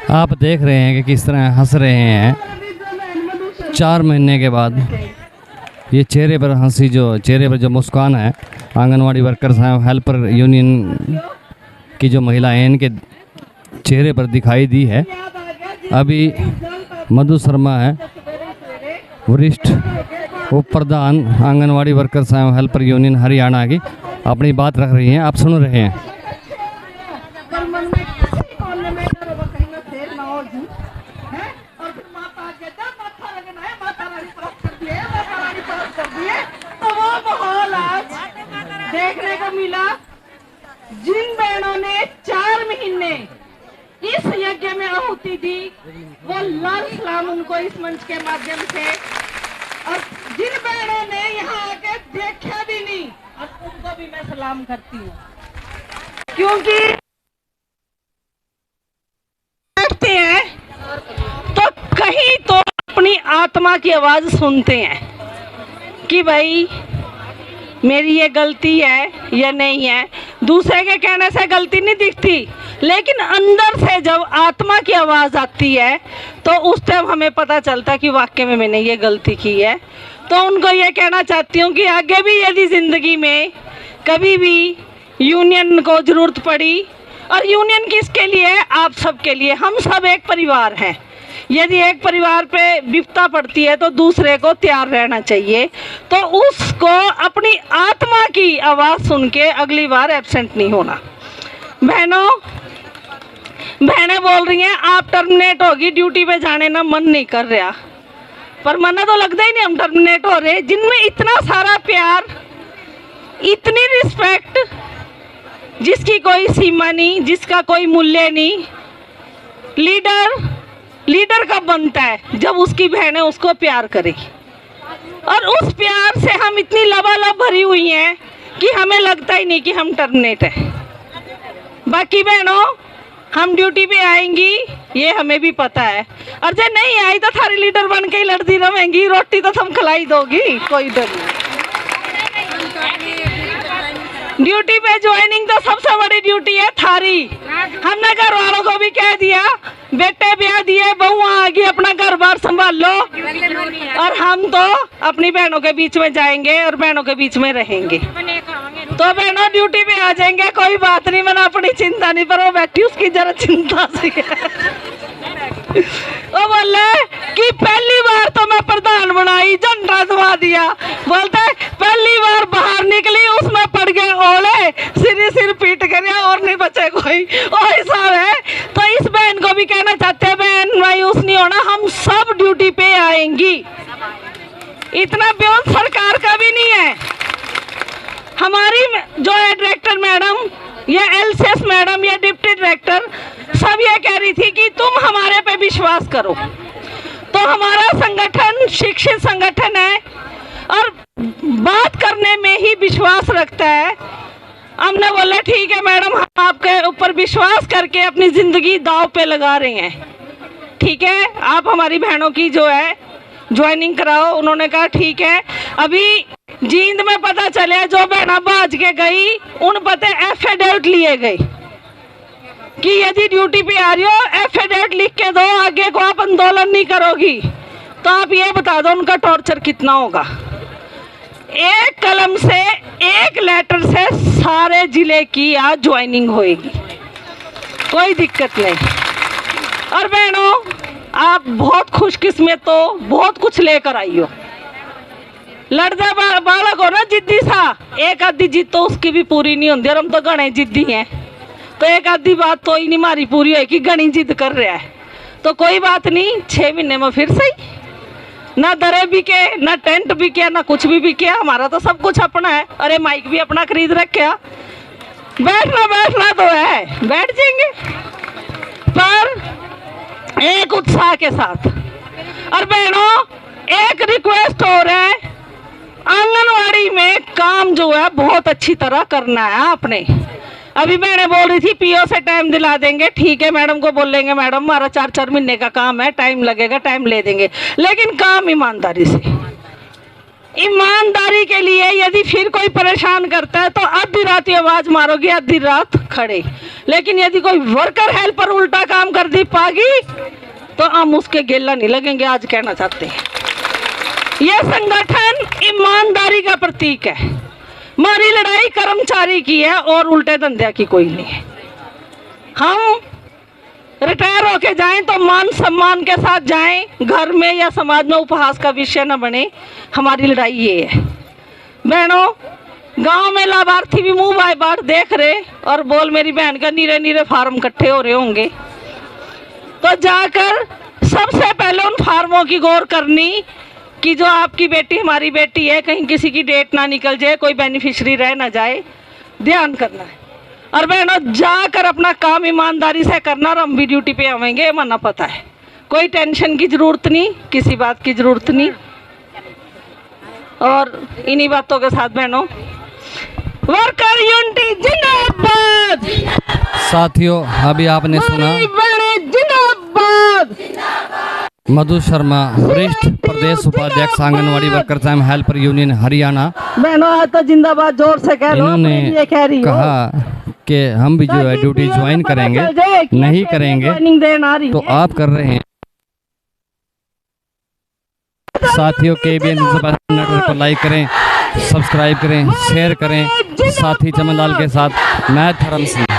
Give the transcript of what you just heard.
आप देख रहे हैं कि किस तरह हंस रहे हैं 4 महीने के बाद। ये चेहरे पर हंसी, जो चेहरे पर जो मुस्कान है, आंगनवाड़ी वर्कर्स हैं, हेल्पर यूनियन की जो महिलाएं हैं, इनके चेहरे पर दिखाई दी है। अभी मधु शर्मा है, वरिष्ठ उप प्रधान आंगनवाड़ी वर्कर्स एवं हेल्पर यूनियन हरियाणा की, अपनी बात रख रही हैं। आप सुन रहे हैं। तो वो माहौल आज देखने को मिला। जिन बहनों ने 4 महीने इस यज्ञ में आहुति दी, वो लाल सलाम उनको इस मंच के माध्यम से, और जिन बहनों ने यहाँ आके देखा भी नहीं, और उनको भी मैं सलाम करती हूँ, क्योंकि बैठते हैं तो कहीं तो अपनी आत्मा की आवाज सुनते हैं कि भाई मेरी ये गलती है या नहीं है। दूसरे के कहने से गलती नहीं दिखती, लेकिन अंदर से जब आत्मा की आवाज़ आती है तो उस टाइम हमें पता चलता कि वाकई में मैंने ये गलती की है। तो उनको ये कहना चाहती हूँ कि आगे भी यदि ज़िंदगी में कभी भी यूनियन को ज़रूरत पड़ी, और यूनियन किसके लिए है? आप सब के लिए। हम सब एक परिवार हैं। यदि एक परिवार पे विपदा पड़ती है तो दूसरे को तैयार रहना चाहिए। तो उसको अपनी आत्मा की आवाज़ सुन के अगली बार एब्सेंट नहीं होना। बहनें बोल रही हैं आप टर्मिनेट होगी, ड्यूटी पे जाने ना मन नहीं कर रहा, पर मन तो लगता ही नहीं हम टर्मिनेट हो रहे। जिनमें इतना सारा प्यार, इतनी रिस्पेक्ट, जिसकी कोई सीमा नहीं, जिसका कोई मूल्य नहीं। लीडर कब बनता है? जब उसकी बहनें उसको प्यार करेगी, और उस प्यार से हम इतनी लबालब भरी हुई हैं कि हमें लगता ही नहीं कि हम टर्मिनेट है। बाकी बहनों, हम ड्यूटी पे आएंगी ये हमें भी पता है, और जब नहीं आई तो थारी लीडर बन के ही लड़ती रहेंगी, रोटी तो तुम खिलाई दोगी, कोई डर नहीं। ड्यूटी पे ज्वाइनिंग तो सबसे बड़ी ड्यूटी है थारी। हमने घर वालों को भी कह दिया, बेटे ब्याह दिए, बहू आ गई, अपना घर बार संभाल लो, और हम तो अपनी बहनों के बीच में जाएंगे और बहनों के बीच में रहेंगे। तो बहनों ड्यूटी पे आ जाएंगे, कोई बात नहीं, मैंने अपनी चिंता नहीं, पर वो बैठी उसकी जरा चिंता सी है। वो बोले कि पहली बार तो मैं प्रधान बनाई, झंडा दबा दिया, बोलते पहली बार बाहर निकली उसमें पड़ गए ओले, सिर पीट कर और नहीं बचे कोई, वो हिसाब है। तो इस बहन को भी कहना चाहते हैं, बहन मायूस नहीं होना, हम सब ड्यूटी पे आएंगी। इतना ब्योन सरकार का भी नहीं है। हमारी जो है डायरेक्टर मैडम या एलसीएस मैडम या डिप्टी डायरेक्टर सब ये कह रही थी कि तुम हमारे पे विश्वास करो। तो हमारा संगठन शिक्षित संगठन है और बात करने में ही विश्वास रखता है। हमने बोला ठीक है मैडम, हम आपके ऊपर विश्वास करके अपनी जिंदगी दांव पे लगा रहे हैं, ठीक है आप हमारी बहनों की जो है ज्वाइनिंग कराओ। उन्होंने कहा ठीक है। अभी जींद में पता चले जो बहना बाज के गई उन पते एफिडेविट लिए गए कि यदि ड्यूटी पे आ रही हो एफिडेविट लिख के दो, आगे को आप आंदोलन नहीं करोगी। तो आप ये बता दो उनका टॉर्चर कितना होगा। एक कलम से, एक लेटर से सारे जिले की आज ज्वाइनिंग होएगी, कोई दिक्कत नहीं। और बहनों आप बहुत खुशकिस्मत हो, बहुत कुछ लेकर आई हो। लड़दा बालक हो ना जिद्दी सा, एक आधी जिद तो उसकी भी पूरी नहीं होती, और हम तो घने जिद्दी हैं। तो एक आधी बात तो ही नहीं हमारी पूरी है कि घनी जिद कर रहा है। तो कोई बात नहीं, 6 महीने में फिर सही, ना दरे बिके, ना टेंट बिके, ना कुछ भी बिके, हमारा तो सब कुछ अपना है। अरे माइक भी अपना खरीद रखे, बैठना तो है, बैठ जाएंगे, पर एक उत्साह के साथ। और बहनों एक रिक्वेस्ट हो रहा है, आंगनवाड़ी में काम जो है बहुत अच्छी तरह करना है आपने। अभी मैंने बोल रही थी पीओ से टाइम दिला देंगे, ठीक है मैडम को बोलेंगे मैडम हमारा 4-4 महीने का काम है, टाइम लगेगा, टाइम ले देंगे, लेकिन काम ईमानदारी से। ईमानदारी के लिए यदि फिर कोई परेशान करता है तो आधी रात आवाज मारोगे, आधी रात खड़े, लेकिन यदि कोई वर्कर हेल्पर उल्टा काम कर दी पागी तो हम उसके गेला नहीं लगेंगे। आज कहना चाहते हैं यह संगठन ईमानदारी का प्रतीक है। हमारी लड़ाई कर्मचारी की है और उल्टे धंधे की कोई नहीं है। हम रिटायर होके जाएं तो मान सम्मान के साथ जाएं, घर में या समाज में उपहास का विषय न बने। हमारी लड़ाई ये है। बहनों, गांव में लाभार्थी भी मुंह बाय बार देख रहे और बोल मेरी बहन का नीरे नीरे फार्म इकट्ठे हो रहे होंगे, तो जाकर सबसे पहले उन फार्मों की गौर करनी कि जो आपकी बेटी हमारी बेटी है, कहीं किसी की डेट ना निकल जाए, कोई बेनिफिशियरी रह ना जाए, ध्यान करना है। और बहनों, जाकर अपना काम ईमानदारी से करना और हम भी ड्यूटी पे आवेंगे, माना पता है। कोई टेंशन की जरूरत नहीं, किसी बात की जरूरत नहीं। और इन्हीं बातों के साथ बहनों, वर्कर यूनिटी जिंदाबाद। साथियों, अभी आपने सुना जिंदाबाद। मधु शर्मा, वरिष्ठ प्रदेश उपाध्यक्ष आंगनवाड़ी वर्कर्स एवं हेल्पर यूनियन हरियाणा। बहनों, आज तो जिंदाबाद जोर से कह रहा हूं। इन्होंने कह रही कहा कि हम भी जो है ड्यूटी ज्वाइन करेंगे, नहीं करेंगे तो आप कर रहे हैं। साथियों, KBN नेटवर्क को लाइक करें, सब्सक्राइब करें, शेयर करें। साथी चमन लाल के साथ मैं धर्म सिंह।